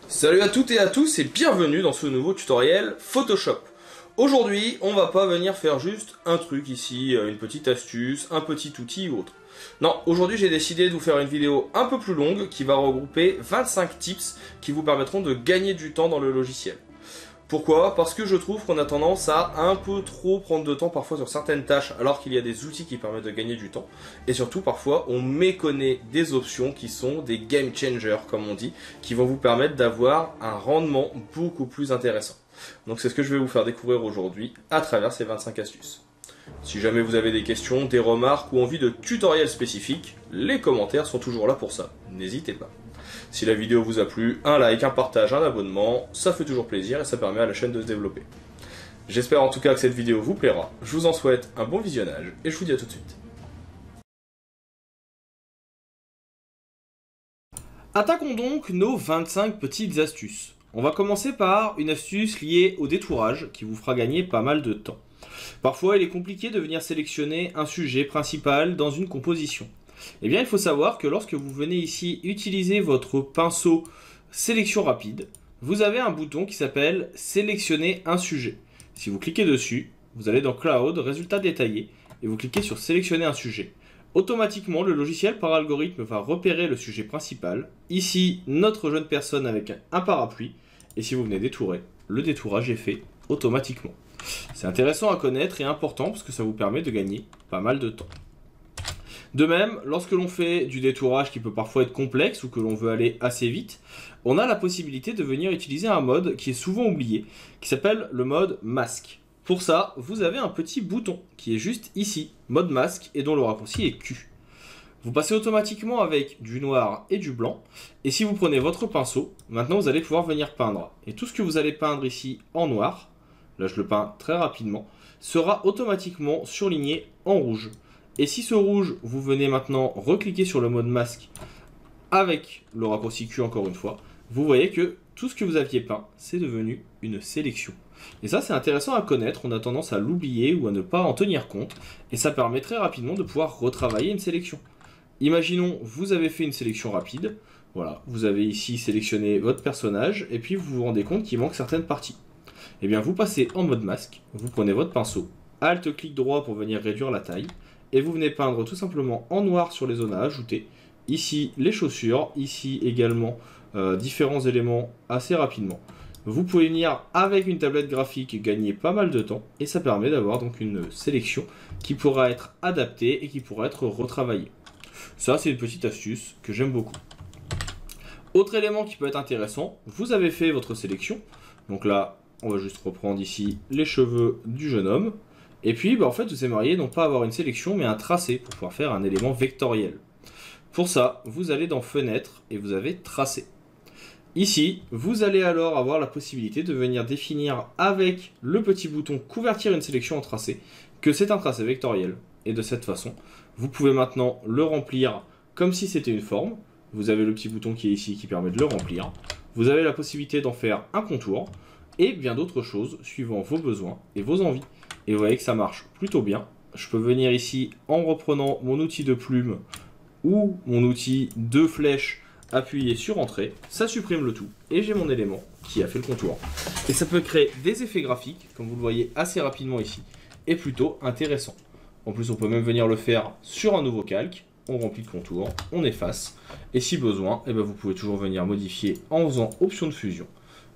Salut à toutes et à tous et bienvenue dans ce nouveau tutoriel Photoshop. Aujourd'hui, on va pas venir faire juste un truc ici, une petite astuce, un petit outil ou autre. Non, aujourd'hui j'ai décidé de vous faire une vidéo un peu plus longue qui va regrouper 25 tips qui vous permettront de gagner du temps dans le logiciel. Pourquoi? Parce que je trouve qu'on a tendance à un peu trop prendre de temps parfois sur certaines tâches alors qu'il y a des outils qui permettent de gagner du temps. Et surtout parfois on méconnaît des options qui sont des game changers comme on dit, qui vont vous permettre d'avoir un rendement beaucoup plus intéressant. Donc c'est ce que je vais vous faire découvrir aujourd'hui à travers ces 25 astuces. Si jamais vous avez des questions, des remarques ou envie de tutoriels spécifiques, les commentaires sont toujours là pour ça, n'hésitez pas. Si la vidéo vous a plu, un like, un partage, un abonnement, ça fait toujours plaisir et ça permet à la chaîne de se développer. J'espère en tout cas que cette vidéo vous plaira, je vous en souhaite un bon visionnage et je vous dis à tout de suite. Attaquons donc nos 25 petites astuces. On va commencer par une astuce liée au détourage qui vous fera gagner pas mal de temps. Parfois il est compliqué de venir sélectionner un sujet principal dans une composition. Eh bien, il faut savoir que lorsque vous venez ici utiliser votre pinceau sélection rapide, vous avez un bouton qui s'appelle sélectionner un sujet. Si vous cliquez dessus, vous allez dans Cloud, résultats détaillés, et vous cliquez sur sélectionner un sujet. Automatiquement, le logiciel par algorithme va repérer le sujet principal. Ici, notre jeune personne avec un parapluie. Et si vous venez détourer, le détourage est fait automatiquement. C'est intéressant à connaître et important parce que ça vous permet de gagner pas mal de temps. De même, lorsque l'on fait du détourage qui peut parfois être complexe ou que l'on veut aller assez vite, on a la possibilité de venir utiliser un mode qui est souvent oublié, qui s'appelle le mode masque. Pour ça, vous avez un petit bouton qui est juste ici, mode masque, et dont le raccourci est Q. Vous passez automatiquement avec du noir et du blanc, et si vous prenez votre pinceau, maintenant vous allez pouvoir venir peindre. Et tout ce que vous allez peindre ici en noir, là je le peins très rapidement, sera automatiquement surligné en rouge. Et si ce rouge, vous venez maintenant recliquer sur le mode masque avec le raccourci Q encore une fois, vous voyez que tout ce que vous aviez peint, c'est devenu une sélection. Et ça, c'est intéressant à connaître, on a tendance à l'oublier ou à ne pas en tenir compte, et ça permet très rapidement de pouvoir retravailler une sélection. Imaginons, vous avez fait une sélection rapide, voilà, vous avez ici sélectionné votre personnage, et puis vous vous rendez compte qu'il manque certaines parties. Eh bien, vous passez en mode masque, vous prenez votre pinceau, Alt-clic droit pour venir réduire la taille, et vous venez peindre tout simplement en noir sur les zones à ajouter. Ici les chaussures, ici également différents éléments assez rapidement. Vous pouvez venir avec une tablette graphique gagner pas mal de temps et ça permet d'avoir donc une sélection qui pourra être adaptée et qui pourra être retravaillée. Ça c'est une petite astuce que j'aime beaucoup. Autre élément qui peut être intéressant, vous avez fait votre sélection. Donc là on va juste reprendre ici les cheveux du jeune homme. Et puis, en fait, vous aimeriez non pas avoir une sélection, mais un tracé pour pouvoir faire un élément vectoriel. Pour ça, vous allez dans Fenêtre et vous avez Tracé. Ici, vous allez alors avoir la possibilité de venir définir avec le petit bouton Convertir une sélection en tracé que c'est un tracé vectoriel. Et de cette façon, vous pouvez maintenant le remplir comme si c'était une forme. Vous avez le petit bouton qui est ici qui permet de le remplir. Vous avez la possibilité d'en faire un contour et bien d'autres choses suivant vos besoins et vos envies. Et vous voyez que ça marche plutôt bien. Je peux venir ici en reprenant mon outil de plume ou mon outil de flèche, appuyer sur Entrée. Ça supprime le tout et j'ai mon élément qui a fait le contour. Et ça peut créer des effets graphiques, comme vous le voyez assez rapidement ici, et plutôt intéressant. En plus, on peut même venir le faire sur un nouveau calque. On remplit le contour, on efface. Et si besoin, vous pouvez toujours venir modifier en faisant option de fusion.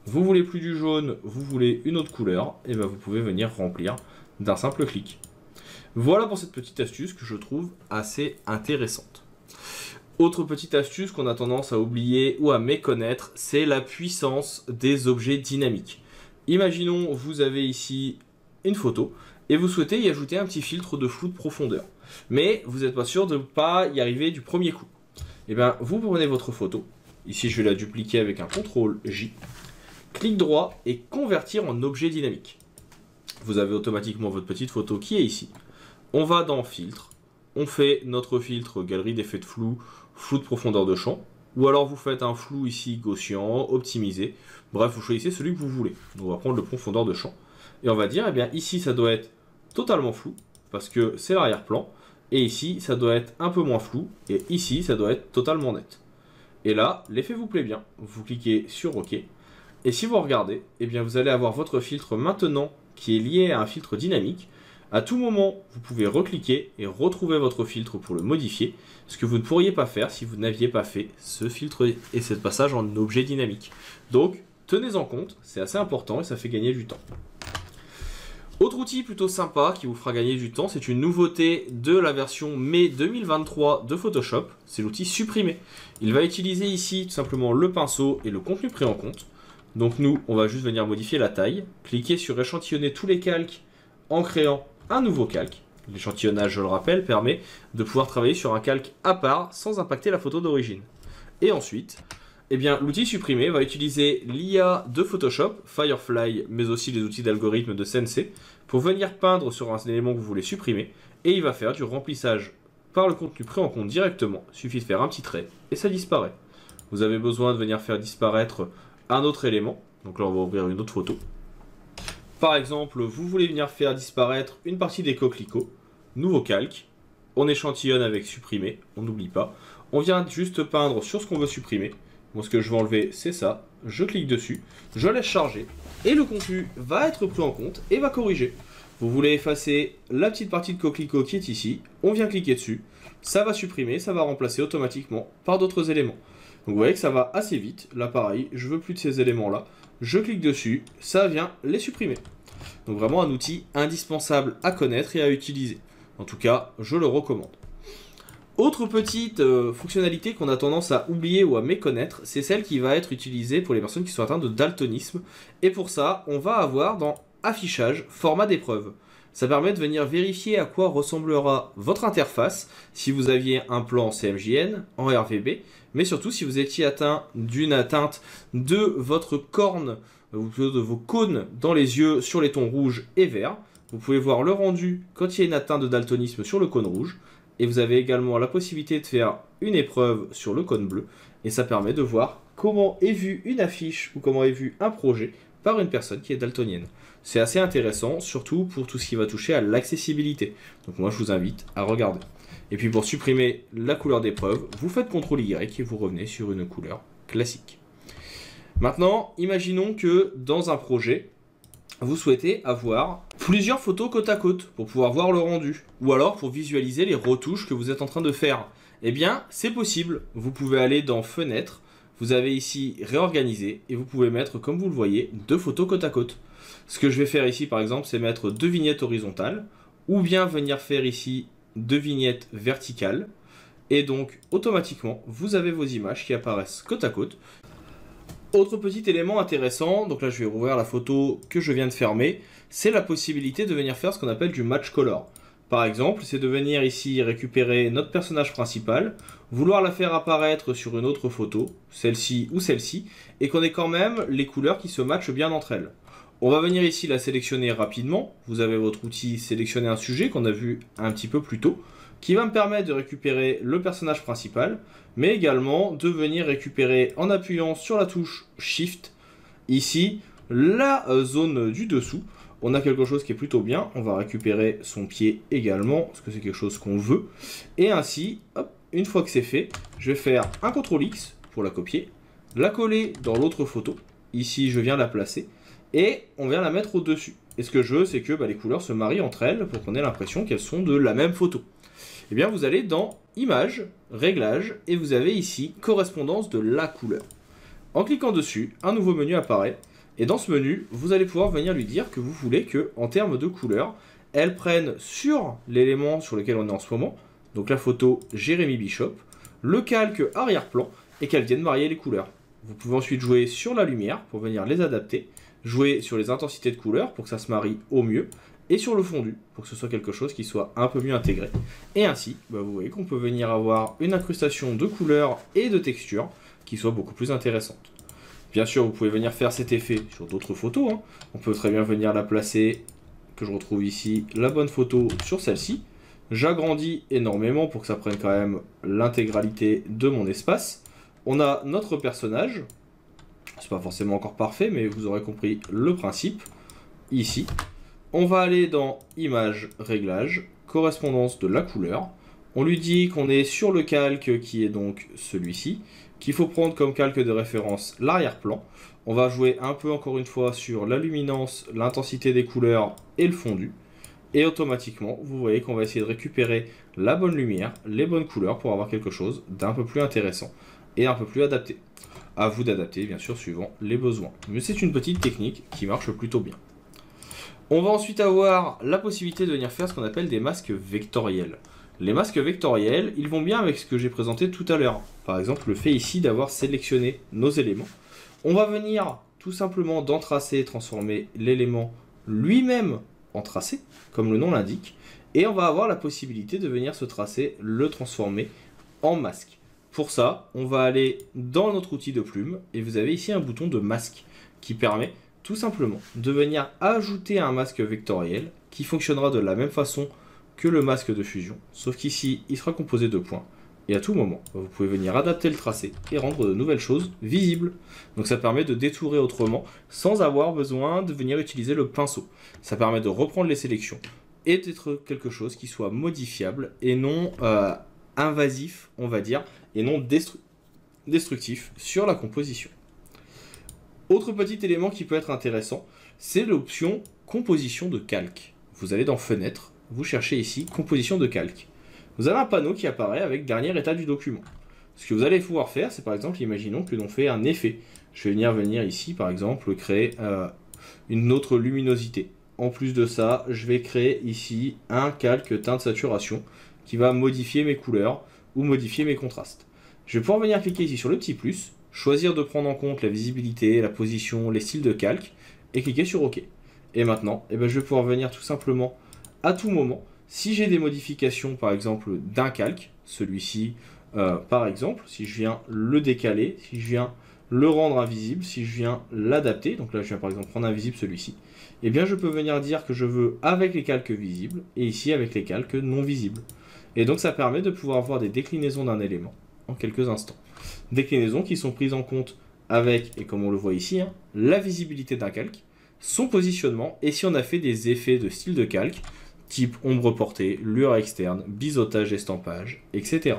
Vous voulez plus du jaune, vous voulez une autre couleur, vous pouvez venir remplir d'un simple clic. Voilà pour cette petite astuce que je trouve assez intéressante. Autre petite astuce qu'on a tendance à oublier ou à méconnaître, c'est la puissance des objets dynamiques. Imaginons, vous avez ici une photo et vous souhaitez y ajouter un petit filtre de flou de profondeur. Mais vous n'êtes pas sûr de ne pas y arriver du premier coup. Vous prenez votre photo, ici je vais la dupliquer avec un CTRL J, clic droit et convertir en objet dynamique. Vous avez automatiquement votre petite photo qui est ici. On va dans Filtre, on fait notre filtre galerie d'effets de flou, flou de profondeur de champ, ou alors vous faites un flou ici gaussien, optimisé, bref vous choisissez celui que vous voulez. On va prendre le profondeur de champ, et on va dire, ici ça doit être totalement flou, parce que c'est l'arrière-plan, et ici ça doit être un peu moins flou, et ici ça doit être totalement net. Et là, l'effet vous plaît bien, vous cliquez sur OK. Et si vous regardez, eh bien vous allez avoir votre filtre maintenant qui est lié à un filtre dynamique. À tout moment, vous pouvez recliquer et retrouver votre filtre pour le modifier, ce que vous ne pourriez pas faire si vous n'aviez pas fait ce filtre et ce passage en objet dynamique. Donc, tenez-en compte, c'est assez important et ça fait gagner du temps. Autre outil plutôt sympa qui vous fera gagner du temps, c'est une nouveauté de la version mai 2023 de Photoshop, c'est l'outil supprimer. Il va utiliser ici tout simplement le pinceau et le contenu pris en compte. Donc nous, on va juste venir modifier la taille, cliquer sur échantillonner tous les calques en créant un nouveau calque. L'échantillonnage, je le rappelle, permet de pouvoir travailler sur un calque à part sans impacter la photo d'origine. Et ensuite, eh bien, l'outil supprimer va utiliser l'IA de Photoshop, Firefly, mais aussi les outils d'algorithme de Sensei, pour venir peindre sur un élément que vous voulez supprimer, et il va faire du remplissage par le contenu pris en compte directement. Il suffit de faire un petit trait, et ça disparaît. Vous avez besoin de venir faire disparaître un autre élément, donc là on va ouvrir une autre photo. Par exemple, vous voulez venir faire disparaître une partie des coquelicots, nouveau calque, on échantillonne avec supprimer, on n'oublie pas, on vient juste peindre sur ce qu'on veut supprimer. Moi, ce que je vais enlever, c'est ça. Je clique dessus, je laisse charger, et le contenu va être pris en compte et va corriger. Vous voulez effacer la petite partie de coquelicot qui est ici, on vient cliquer dessus, ça va supprimer, ça va remplacer automatiquement par d'autres éléments. Donc vous voyez que ça va assez vite. Là, pareil, je veux plus de ces éléments-là. Je clique dessus, ça vient les supprimer. Donc vraiment un outil indispensable à connaître et à utiliser. En tout cas, je le recommande. Autre petite fonctionnalité qu'on a tendance à oublier ou à méconnaître, c'est celle qui va être utilisée pour les personnes qui sont atteintes de daltonisme. Et pour ça, on va avoir dans Affichage, format d'épreuve. Ça permet de venir vérifier à quoi ressemblera votre interface si vous aviez un plan en CMJN, en RVB, mais surtout si vous étiez atteint d'une atteinte de votre corne, ou plutôt de vos cônes dans les yeux sur les tons rouges et verts. Vous pouvez voir le rendu quand il y a une atteinte de daltonisme sur le cône rouge. Et vous avez également la possibilité de faire une épreuve sur le cône bleu. Et ça permet de voir comment est vue une affiche ou comment est vu un projet par une personne qui est daltonienne. C'est assez intéressant, surtout pour tout ce qui va toucher à l'accessibilité. Donc moi, je vous invite à regarder. Et puis pour supprimer la couleur d'épreuve, vous faites CTRL-Y et vous revenez sur une couleur classique. Maintenant, imaginons que dans un projet, vous souhaitez avoir plusieurs photos côte à côte pour pouvoir voir le rendu, ou alors pour visualiser les retouches que vous êtes en train de faire. Eh bien, c'est possible. Vous pouvez aller dans Fenêtre, vous avez ici Réorganiser, et vous pouvez mettre, comme vous le voyez, deux photos côte à côte. Ce que je vais faire ici, par exemple, c'est mettre deux vignettes horizontales, ou bien venir faire ici deux vignettes verticales, et donc, automatiquement, vous avez vos images qui apparaissent côte à côte. Autre petit élément intéressant, donc là je vais rouvrir la photo que je viens de fermer, c'est la possibilité de venir faire ce qu'on appelle du match color. Par exemple, c'est de venir ici récupérer notre personnage principal, vouloir la faire apparaître sur une autre photo, celle-ci ou celle-ci, et qu'on ait quand même les couleurs qui se matchent bien entre elles. On va venir ici la sélectionner rapidement, vous avez votre outil sélectionner un sujet qu'on a vu un petit peu plus tôt, qui va me permettre de récupérer le personnage principal, mais également de venir récupérer en appuyant sur la touche Shift, ici, la zone du dessous. On a quelque chose qui est plutôt bien, on va récupérer son pied également, parce que c'est quelque chose qu'on veut. Et ainsi, hop, une fois que c'est fait, je vais faire un CTRL-X pour la copier, la coller dans l'autre photo, ici je viens la placer, et on vient la mettre au-dessus. Et ce que je veux, c'est que les couleurs se marient entre elles pour qu'on ait l'impression qu'elles sont de la même photo. Eh bien, vous allez dans Images, Réglages, et vous avez ici Correspondance de la couleur. En cliquant dessus, un nouveau menu apparaît, et dans ce menu, vous allez pouvoir venir lui dire que vous voulez que, en termes de couleur, elle prenne sur l'élément sur lequel on est en ce moment, donc la photo Jérémy Bishop, le calque arrière-plan, et qu'elle vienne marier les couleurs. Vous pouvez ensuite jouer sur la lumière pour venir les adapter, jouer sur les intensités de couleurs pour que ça se marie au mieux, et sur le fondu, pour que ce soit quelque chose qui soit un peu mieux intégré. Et ainsi, vous voyez qu'on peut venir avoir une incrustation de couleurs et de textures qui soit beaucoup plus intéressante. Bien sûr, vous pouvez venir faire cet effet sur d'autres photos. On peut très bien venir la placer, que je retrouve ici, la bonne photo sur celle-ci. J'agrandis énormément pour que ça prenne quand même l'intégralité de mon espace. On a notre personnage. C'est pas forcément encore parfait, mais vous aurez compris le principe. Ici. On va aller dans Images, Réglages, Correspondance de la couleur. On lui dit qu'on est sur le calque qui est donc celui-ci, qu'il faut prendre comme calque de référence l'arrière-plan. On va jouer un peu encore une fois sur la luminance, l'intensité des couleurs et le fondu. Et automatiquement, vous voyez qu'on va essayer de récupérer la bonne lumière, les bonnes couleurs pour avoir quelque chose d'un peu plus intéressant et un peu plus adapté. À vous d'adapter, bien sûr, suivant les besoins. Mais c'est une petite technique qui marche plutôt bien. On va ensuite avoir la possibilité de venir faire ce qu'on appelle des masques vectoriels. Les masques vectoriels, ils vont bien avec ce que j'ai présenté tout à l'heure. Par exemple, le fait ici d'avoir sélectionné nos éléments. On va venir tout simplement dans Tracé transformer l'élément lui-même en tracé, comme le nom l'indique. Et on va avoir la possibilité de venir ce tracé le transformer en masque. Pour ça, on va aller dans notre outil de plume et vous avez ici un bouton de masque qui permet tout simplement de venir ajouter un masque vectoriel qui fonctionnera de la même façon que le masque de fusion, sauf qu'ici, il sera composé de points. Et à tout moment, vous pouvez venir adapter le tracé et rendre de nouvelles choses visibles. Donc ça permet de détourer autrement sans avoir besoin de venir utiliser le pinceau. Ça permet de reprendre les sélections et d'être quelque chose qui soit modifiable et non invasif, on va dire, et non destructif sur la composition. Autre petit élément qui peut être intéressant, c'est l'option composition de calque. Vous allez dans Fenêtre, vous cherchez ici composition de calque. Vous avez un panneau qui apparaît avec dernier état du document. Ce que vous allez pouvoir faire, c'est par exemple, imaginons que l'on fait un effet. Je vais venir ici, par exemple, créer une autre luminosité. En plus de ça, je vais créer ici un calque teinte saturation qui va modifier mes couleurs ou modifier mes contrastes. Je vais pouvoir venir cliquer ici sur le petit plus, choisir de prendre en compte la visibilité, la position, les styles de calque et cliquer sur OK. Et maintenant, je vais pouvoir venir tout simplement à tout moment, si j'ai des modifications par exemple d'un calque, celui-ci par exemple, si je viens le décaler, si je viens le rendre invisible, si je viens l'adapter, donc là je viens par exemple prendre invisible celui-ci, eh bien je peux venir dire que je veux avec les calques visibles et ici avec les calques non visibles. Et donc ça permet de pouvoir voir des déclinaisons d'un élément en quelques instants. Déclinaisons qui sont prises en compte avec, et comme on le voit ici, la visibilité d'un calque, son positionnement, et si on a fait des effets de style de calque, type ombre portée, lueur externe, biseautage, estampage, etc.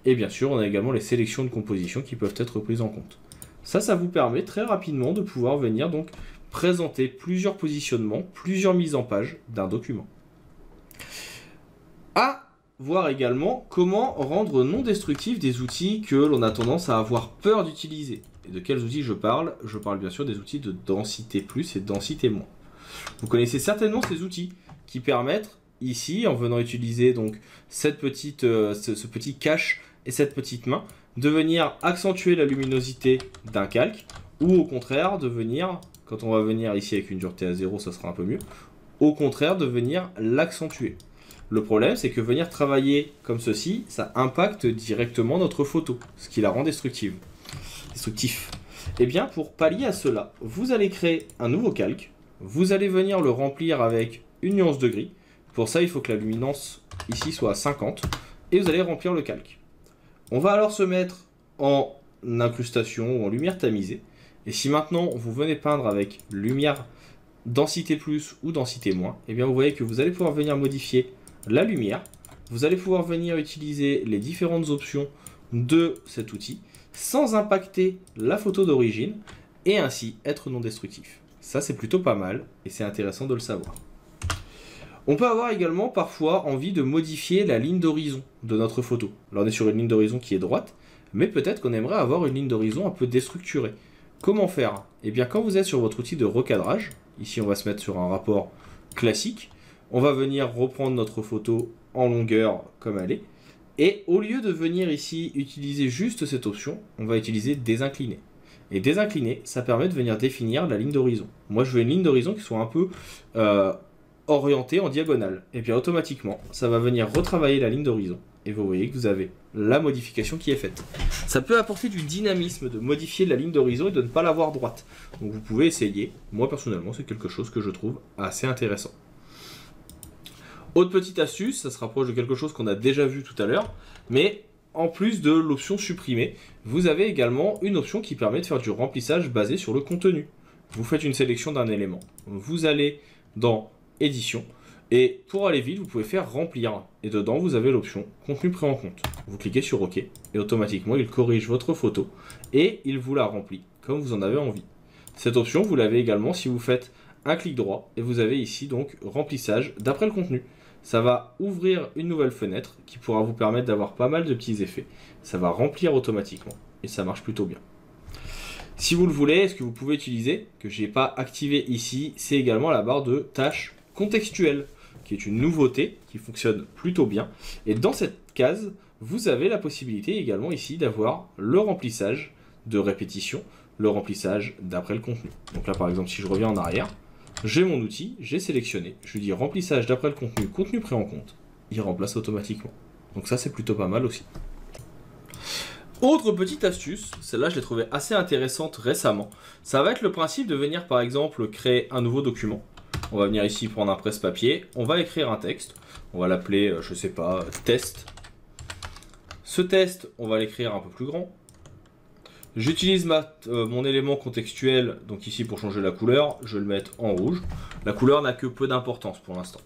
Et bien sûr, on a également les sélections de composition qui peuvent être prises en compte. Ça vous permet très rapidement de pouvoir venir donc présenter plusieurs positionnements, plusieurs mises en page d'un document. À voir également comment rendre non destructifs des outils que l'on a tendance à avoir peur d'utiliser. Et de quels outils je parle? Je parle bien sûr des outils de densité plus et densité moins. Vous connaissez certainement ces outils qui permettent ici, en venant utiliser donc ce petit cache et cette petite main, de venir accentuer la luminosité d'un calque, ou au contraire de venir, quand on va venir ici avec une dureté à 0, ça sera un peu mieux, au contraire de venir l'accentuer. Le problème, c'est que venir travailler comme ceci, ça impacte directement notre photo, ce qui la rend destructif. Et bien, pour pallier à cela, vous allez créer un nouveau calque, vous allez venir le remplir avec une nuance de gris. Pour ça, il faut que la luminance ici soit à 50, et vous allez remplir le calque. On va alors se mettre en incrustation ou en lumière tamisée. Et si maintenant vous venez peindre avec lumière densité plus ou densité moins, et bien vous voyez que vous allez pouvoir venir modifier la lumière. Vous allez pouvoir venir utiliser les différentes options de cet outil sans impacter la photo d'origine et ainsi être non destructif. Ça, c'est plutôt pas mal et c'est intéressant de le savoir. On peut avoir également parfois envie de modifier la ligne d'horizon de notre photo. Là, on est sur une ligne d'horizon qui est droite, mais peut-être qu'on aimerait avoir une ligne d'horizon un peu déstructurée. Comment faire? Eh bien, quand vous êtes sur votre outil de recadrage, ici on va se mettre sur un rapport classique, on va venir reprendre notre photo en longueur comme elle est, et au lieu de venir ici utiliser juste cette option, on va utiliser désincliner. Et désincliner, ça permet de venir définir la ligne d'horizon. Moi, je veux une ligne d'horizon qui soit un peu orientée en diagonale. Et bien automatiquement, ça va venir retravailler la ligne d'horizon. Et vous voyez que vous avez la modification qui est faite. Ça peut apporter du dynamisme de modifier la ligne d'horizon et de ne pas l'avoir droite. Donc vous pouvez essayer. Moi, personnellement, c'est quelque chose que je trouve assez intéressant. Autre petite astuce, ça se rapproche de quelque chose qu'on a déjà vu tout à l'heure, mais en plus de l'option supprimer, vous avez également une option qui permet de faire du remplissage basé sur le contenu. Vous faites une sélection d'un élément, vous allez dans édition, Et pour aller vite, vous pouvez faire remplir. Et dedans, vous avez l'option contenu pris en compte. Vous cliquez sur OK et automatiquement, il corrige votre photo et il vous la remplit comme vous en avez envie. Cette option, vous l'avez également si vous faites un clic droit et vous avez ici donc remplissage d'après le contenu. Ça va ouvrir une nouvelle fenêtre qui pourra vous permettre d'avoir pas mal de petits effets. Ça va remplir automatiquement et ça marche plutôt bien. Si vous le voulez, ce que vous pouvez utiliser, que je n'ai pas activé ici, c'est également la barre de tâches contextuelles, qui est une nouveauté qui fonctionne plutôt bien. Et dans cette case, vous avez la possibilité également ici d'avoir le remplissage de répétition, le remplissage d'après le contenu. Donc là par exemple, si je reviens en arrière, j'ai mon outil, j'ai sélectionné, je lui dis remplissage d'après le contenu, contenu pris en compte, il remplace automatiquement. Donc ça c'est plutôt pas mal aussi. Autre petite astuce, celle-là je l'ai trouvée assez intéressante récemment, ça va être le principe de venir par exemple créer un nouveau document. On va venir ici prendre un presse-papier, on va écrire un texte, on va l'appeler, je sais pas, test. Ce test, on va l'écrire un peu plus grand. J'utilise mon élément contextuel, donc ici pour changer la couleur, je vais le mettre en rouge. La couleur n'a que peu d'importance pour l'instant.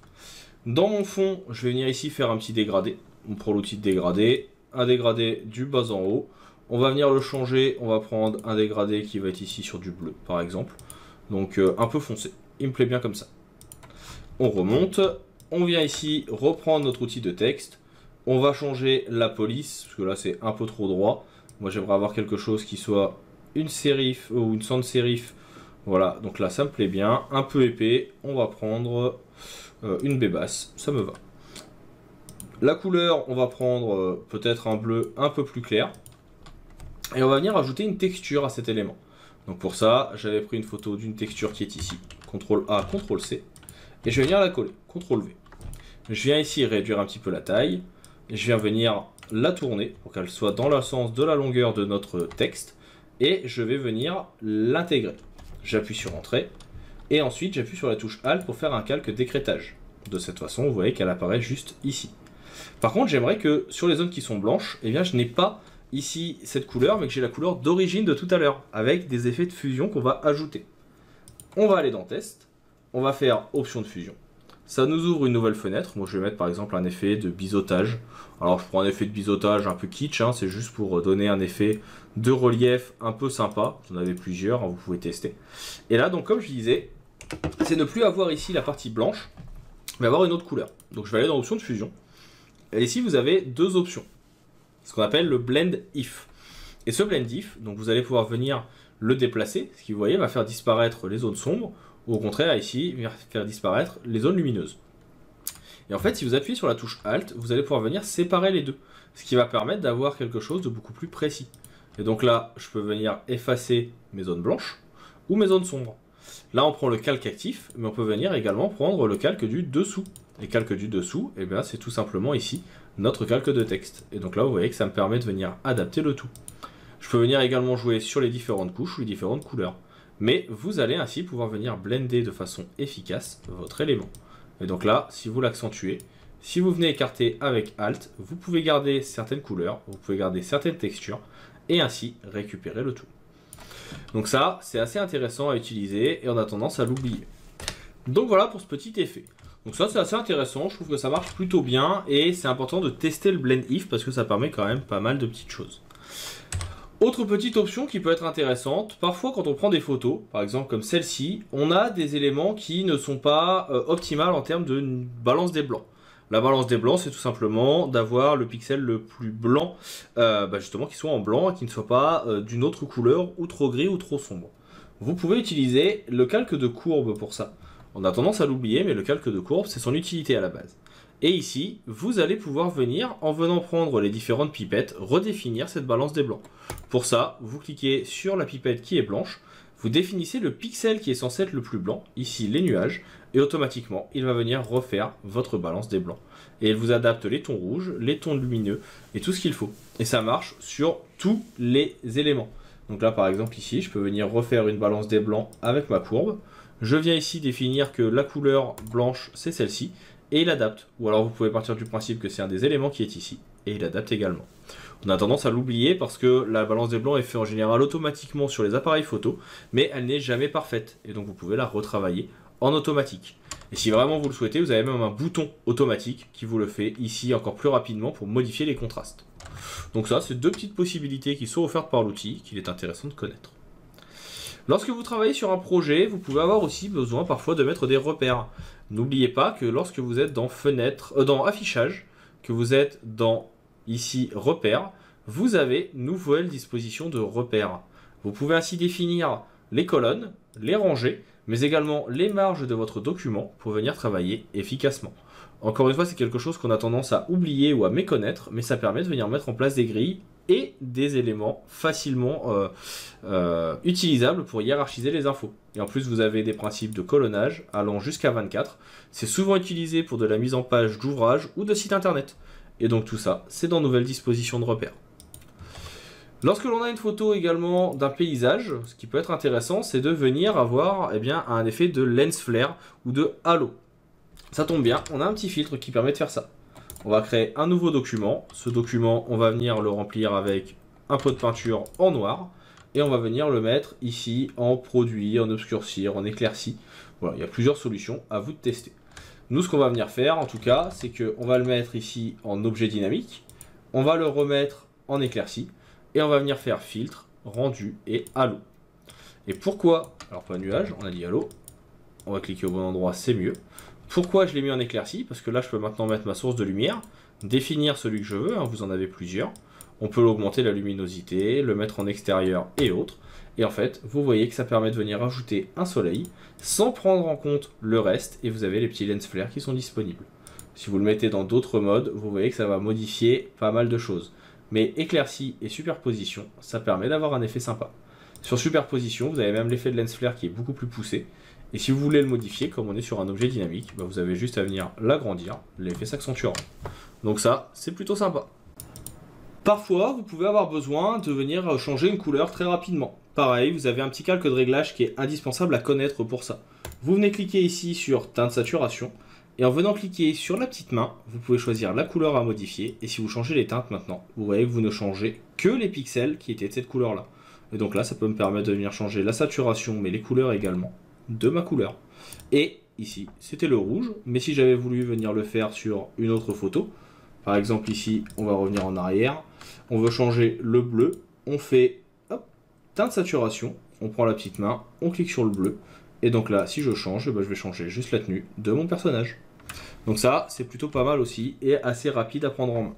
Dans mon fond, je vais venir ici faire un petit dégradé. On prend l'outil de dégradé, un dégradé du bas en haut. On va venir le changer, on va prendre un dégradé qui va être ici sur du bleu par exemple. Donc un peu foncé, il me plaît bien comme ça. On remonte, on vient ici reprendre notre outil de texte. On va changer la police, parce que là c'est un peu trop droit. Moi j'aimerais avoir quelque chose qui soit une sérif ou une sans sérif. Voilà, donc là ça me plaît bien. Un peu épais, on va prendre une bébasse, ça me va. La couleur, on va prendre peut-être un bleu un peu plus clair. Et on va venir ajouter une texture à cet élément. Donc pour ça, j'avais pris une photo d'une texture qui est ici. CTRL A, CTRL C. Et je vais venir la coller, CTRL V. Je viens ici réduire un petit peu la taille. Et je viens venir la tourner pour qu'elle soit dans le sens de la longueur de notre texte. Et je vais venir l'intégrer. J'appuie sur Entrée. Et ensuite, j'appuie sur la touche Alt pour faire un calque d'écrêtage. De cette façon, vous voyez qu'elle apparaît juste ici. Par contre, j'aimerais que sur les zones qui sont blanches, eh bien, je n'ai pas ici cette couleur, mais que j'ai la couleur d'origine de tout à l'heure, avec des effets de fusion qu'on va ajouter. On va aller dans Test. On va faire Option de fusion. Ça nous ouvre une nouvelle fenêtre. Moi, je vais mettre par exemple un effet de biseautage. Alors, je prends un effet de biseautage un peu kitsch. Hein, c'est juste pour donner un effet de relief un peu sympa. Vous en avez plusieurs, hein, vous pouvez tester. Et là, donc, comme je disais, c'est ne plus avoir ici la partie blanche, mais avoir une autre couleur. Donc, je vais aller dans Option de fusion. Et ici, vous avez deux options. Ce qu'on appelle le Blend If. Et ce Blend If, donc vous allez pouvoir venir le déplacer. Ce qui, vous voyez, va faire disparaître les zones sombres. Ou au contraire, ici, il va faire disparaître les zones lumineuses. Et en fait, si vous appuyez sur la touche Alt, vous allez pouvoir venir séparer les deux. Ce qui va permettre d'avoir quelque chose de beaucoup plus précis. Et donc là, je peux venir effacer mes zones blanches ou mes zones sombres. Là, on prend le calque actif, mais on peut venir également prendre le calque du dessous. Et calque du dessous, eh bien, c'est tout simplement ici notre calque de texte. Et donc là, vous voyez que ça me permet de venir adapter le tout. Je peux venir également jouer sur les différentes couches ou les différentes couleurs. Mais vous allez ainsi pouvoir venir blender de façon efficace votre élément. Et donc là, si vous l'accentuez, si vous venez écarter avec Alt, vous pouvez garder certaines couleurs, vous pouvez garder certaines textures, et ainsi récupérer le tout. Donc ça, c'est assez intéressant à utiliser, et on a tendance à l'oublier. Donc voilà pour ce petit effet. Donc ça, c'est assez intéressant, je trouve que ça marche plutôt bien, et c'est important de tester le Blend If, parce que ça permet quand même pas mal de petites choses. Autre petite option qui peut être intéressante, parfois quand on prend des photos, par exemple comme celle-ci, on a des éléments qui ne sont pas optimales en termes de balance des blancs. La balance des blancs, c'est tout simplement d'avoir le pixel le plus blanc, justement qui soit en blanc et qui ne soit pas d'une autre couleur ou trop gris ou trop sombre. Vous pouvez utiliser le calque de courbe pour ça. On a tendance à l'oublier, mais le calque de courbe, c'est son utilité à la base. Et ici, vous allez pouvoir venir, en venant prendre les différentes pipettes, redéfinir cette balance des blancs. Pour ça, vous cliquez sur la pipette qui est blanche, vous définissez le pixel qui est censé être le plus blanc, ici les nuages, et automatiquement, il va venir refaire votre balance des blancs. Et il vous adapte les tons rouges, les tons lumineux, et tout ce qu'il faut. Et ça marche sur tous les éléments. Donc là, par exemple, ici, je peux venir refaire une balance des blancs avec ma courbe. Je viens ici définir que la couleur blanche, c'est celle-ci. Et il adapte. Ou alors vous pouvez partir du principe que c'est un des éléments qui est ici. Et il adapte également. On a tendance à l'oublier parce que la balance des blancs est faite en général automatiquement sur les appareils photo. Mais elle n'est jamais parfaite. Et donc vous pouvez la retravailler en automatique. Et si vraiment vous le souhaitez, vous avez même un bouton automatique qui vous le fait ici encore plus rapidement pour modifier les contrastes. Donc ça, c'est deux petites possibilités qui sont offertes par l'outil qu'il est intéressant de connaître. Lorsque vous travaillez sur un projet, vous pouvez avoir aussi besoin parfois de mettre des repères. N'oubliez pas que lorsque vous êtes dans dans affichage, que vous êtes dans ici repères, vous avez nouvelle disposition de repères. Vous pouvez ainsi définir les colonnes, les rangées, mais également les marges de votre document pour venir travailler efficacement. Encore une fois, c'est quelque chose qu'on a tendance à oublier ou à méconnaître, mais ça permet de venir mettre en place des grilles et des éléments facilement utilisables pour hiérarchiser les infos. Et en plus, vous avez des principes de colonnage allant jusqu'à 24. C'est souvent utilisé pour de la mise en page d'ouvrages ou de sites internet. Et donc tout ça, c'est dans Nouvelles dispositions de repères. Lorsque l'on a une photo également d'un paysage, ce qui peut être intéressant, c'est de venir avoir un effet de lens flare ou de halo. Ça tombe bien, on a un petit filtre qui permet de faire ça. On va créer un nouveau document. Ce document, on va venir le remplir avec un pot de peinture en noir. Et on va venir le mettre ici en produit, en obscurcir, en éclairci. Voilà, il y a plusieurs solutions, à vous de tester. Nous, ce qu'on va venir faire, en tout cas, c'est qu'on va le mettre ici en objet dynamique. On va le remettre en éclairci. Et on va venir faire filtre, rendu et halo. Et pourquoi? Alors pas nuage, on a dit halo. On va cliquer au bon endroit, c'est mieux. Pourquoi je l'ai mis en éclairci? Parce que là, je peux maintenant mettre ma source de lumière, définir celui que je veux, hein, vous en avez plusieurs. On peut augmenter la luminosité, le mettre en extérieur et autres. Et en fait, vous voyez que ça permet de venir ajouter un soleil sans prendre en compte le reste. Et vous avez les petits lens flares qui sont disponibles. Si vous le mettez dans d'autres modes, vous voyez que ça va modifier pas mal de choses. Mais éclairci et superposition, ça permet d'avoir un effet sympa. Sur superposition, vous avez même l'effet de lens flare qui est beaucoup plus poussé. Et si vous voulez le modifier, comme on est sur un objet dynamique, bah vous avez juste à venir l'agrandir, l'effet s'accentuera. Donc ça, c'est plutôt sympa. Parfois, vous pouvez avoir besoin de venir changer une couleur très rapidement. Pareil, vous avez un petit calque de réglage qui est indispensable à connaître pour ça. Vous venez cliquer ici sur teinte saturation, et en venant cliquer sur la petite main, vous pouvez choisir la couleur à modifier, et si vous changez les teintes maintenant, vous voyez que vous ne changez que les pixels qui étaient de cette couleur-là. Et donc là, ça peut me permettre de venir changer la saturation, mais les couleurs également, de ma couleur. Et ici, c'était le rouge, mais si j'avais voulu venir le faire sur une autre photo, par exemple ici, on va revenir en arrière, on veut changer le bleu, on fait hop, teinte saturation, on prend la petite main, on clique sur le bleu, et donc là, si je change, je vais changer juste la tenue de mon personnage. Donc ça, c'est plutôt pas mal aussi, et assez rapide à prendre en main.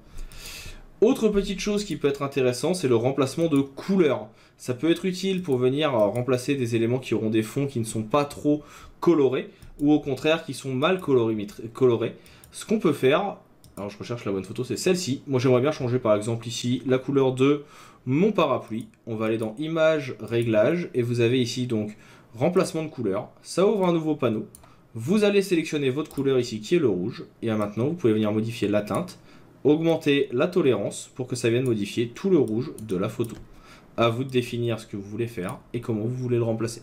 Autre petite chose qui peut être intéressant, c'est le remplacement de couleurs. Ça peut être utile pour venir remplacer des éléments qui auront des fonds qui ne sont pas trop colorés, ou au contraire qui sont mal colorés. Ce qu'on peut faire, alors je recherche la bonne photo, c'est celle-ci. Moi j'aimerais bien changer par exemple ici la couleur de mon parapluie. On va aller dans Images, Réglages, et vous avez ici donc remplacement de couleur. Ça ouvre un nouveau panneau. Vous allez sélectionner votre couleur ici qui est le rouge, et maintenant vous pouvez venir modifier la teinte, augmenter la tolérance pour que ça vienne modifier tout le rouge de la photo. À vous de définir ce que vous voulez faire et comment vous voulez le remplacer.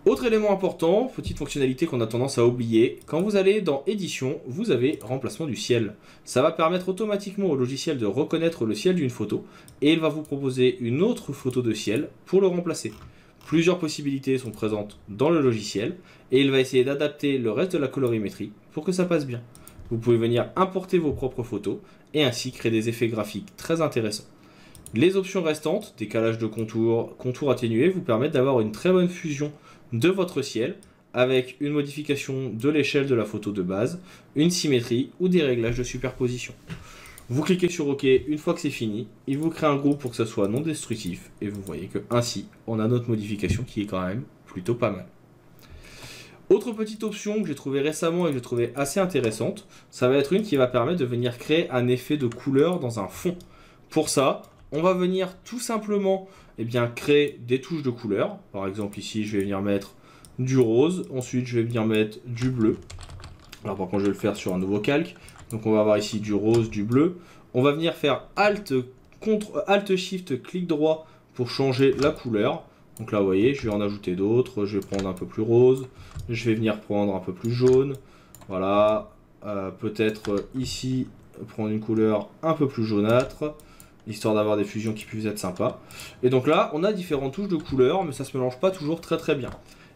Autre élément important, petite fonctionnalité qu'on a tendance à oublier, quand vous allez dans édition, vous avez remplacement du ciel. Ça va permettre automatiquement au logiciel de reconnaître le ciel d'une photo et il va vous proposer une autre photo de ciel pour le remplacer. Plusieurs possibilités sont présentes dans le logiciel et il va essayer d'adapter le reste de la colorimétrie pour que ça passe bien. Vous pouvez venir importer vos propres photos et ainsi créer des effets graphiques très intéressants. Les options restantes, décalage de contour, contour atténué, vous permettent d'avoir une très bonne fusion de votre ciel avec une modification de l'échelle de la photo de base, une symétrie ou des réglages de superposition. Vous cliquez sur OK une fois que c'est fini, il vous crée un groupe pour que ça soit non destructif et vous voyez que ainsi on a notre modification qui est quand même plutôt pas mal. Autre petite option que j'ai trouvée récemment et que j'ai trouvée assez intéressante, ça va être une qui va permettre de venir créer un effet de couleur dans un fond. Pour ça, on va venir tout simplement créer des touches de couleur. Par exemple ici, je vais venir mettre du rose. Ensuite, je vais venir mettre du bleu. Alors par contre, je vais le faire sur un nouveau calque. Donc on va avoir ici du rose, du bleu. On va venir faire Alt, Shift, clic droit pour changer la couleur. Donc là, vous voyez, je vais en ajouter d'autres. Je vais prendre un peu plus rose. Je vais venir prendre un peu plus jaune. Voilà. Peut-être ici, prendre une couleur un peu plus jaunâtre, histoire d'avoir des fusions qui puissent être sympas. Et donc là, on a différentes touches de couleurs, mais ça se mélange pas toujours très bien.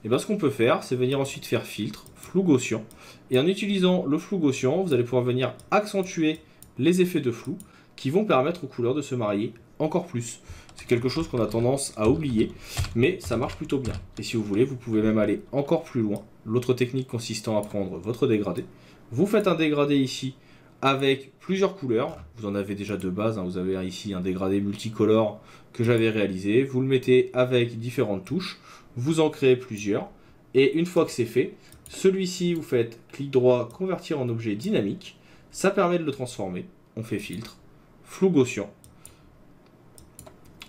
et bien ce qu'on peut faire, c'est venir ensuite faire filtre, flou gaussian. Et en utilisant le flou gaussian, vous allez pouvoir venir accentuer les effets de flou qui vont permettre aux couleurs de se marier encore plus. C'est quelque chose qu'on a tendance à oublier, mais ça marche plutôt bien. Et si vous voulez, vous pouvez même aller encore plus loin. L'autre technique consistant à prendre votre dégradé. Vous faites un dégradé ici avec plusieurs couleurs. Vous en avez déjà de base, hein. Vous avez ici un dégradé multicolore que j'avais réalisé. Vous le mettez avec différentes touches. Vous en créez plusieurs. Et une fois que c'est fait, celui-ci, vous faites clic droit, convertir en objet dynamique. Ça permet de le transformer. On fait filtre, flou gaussian.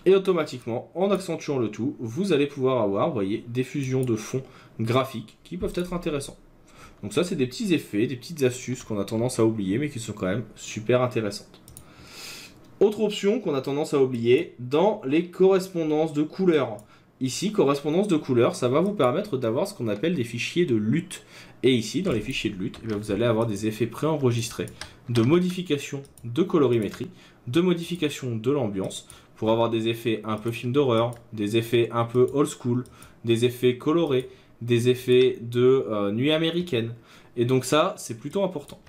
Et automatiquement, en accentuant le tout, vous allez pouvoir avoir, vous voyez, des fusions de fonds graphiques qui peuvent être intéressants. Donc ça, c'est des petits effets, des petites astuces qu'on a tendance à oublier, mais qui sont quand même super intéressantes. Autre option qu'on a tendance à oublier, dans les correspondances de couleurs. Ici, correspondance de couleurs, ça va vous permettre d'avoir ce qu'on appelle des fichiers de lutte. Et ici, dans les fichiers de lutte, vous allez avoir des effets préenregistrés de modification de colorimétrie, de modification de l'ambiance, pour avoir des effets un peu film d'horreur, des effets un peu old school, des effets colorés, des effets de nuit américaine. Et donc ça, c'est plutôt important.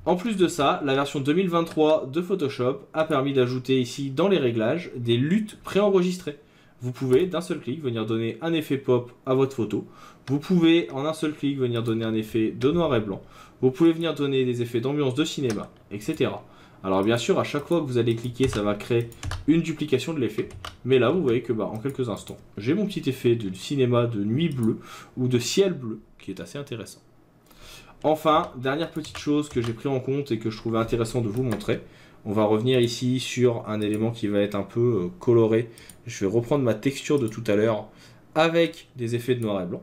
En plus de ça, la version 2023 de Photoshop a permis d'ajouter ici dans les réglages des luttes préenregistrées. Vous pouvez d'un seul clic venir donner un effet pop à votre photo. Vous pouvez en un seul clic venir donner un effet de noir et blanc. Vous pouvez venir donner des effets d'ambiance de cinéma, etc. Alors bien sûr, à chaque fois que vous allez cliquer, ça va créer une duplication de l'effet. Mais là, vous voyez que en quelques instants, j'ai mon petit effet de cinéma de nuit bleue ou de ciel bleu qui est assez intéressant. Enfin, dernière petite chose que j'ai pris en compte et que je trouvais intéressant de vous montrer. On va revenir ici sur un élément qui va être un peu coloré. Je vais reprendre ma texture de tout à l'heure avec des effets de noir et blanc.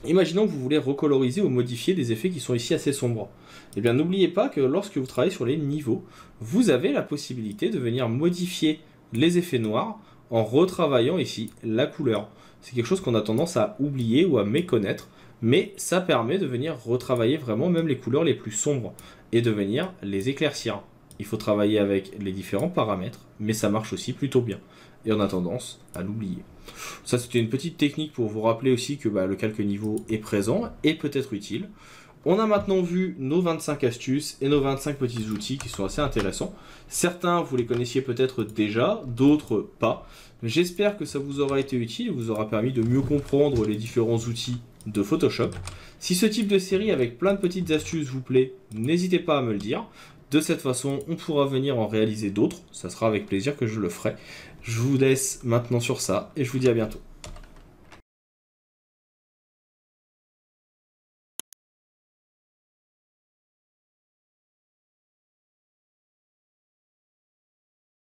Imaginons que vous voulez recoloriser ou modifier des effets qui sont ici assez sombres. Eh bien, n'oubliez pas que lorsque vous travaillez sur les niveaux, vous avez la possibilité de venir modifier les effets noirs en retravaillant ici la couleur. C'est quelque chose qu'on a tendance à oublier ou à méconnaître, mais ça permet de venir retravailler vraiment même les couleurs les plus sombres et de venir les éclaircir. Il faut travailler avec les différents paramètres, mais ça marche aussi plutôt bien. Et on a tendance à l'oublier. Ça, c'était une petite technique pour vous rappeler aussi que le calque niveau est présent et peut être utile. On a maintenant vu nos 25 astuces et nos 25 petits outils qui sont assez intéressants. Certains, vous les connaissiez peut-être déjà, d'autres pas. J'espère que ça vous aura été utile et vous aura permis de mieux comprendre les différents outils de Photoshop. Si ce type de série avec plein de petites astuces vous plaît, n'hésitez pas à me le dire. De cette façon, on pourra venir en réaliser d'autres. Ça sera avec plaisir que je le ferai. Je vous laisse maintenant sur ça et je vous dis à bientôt.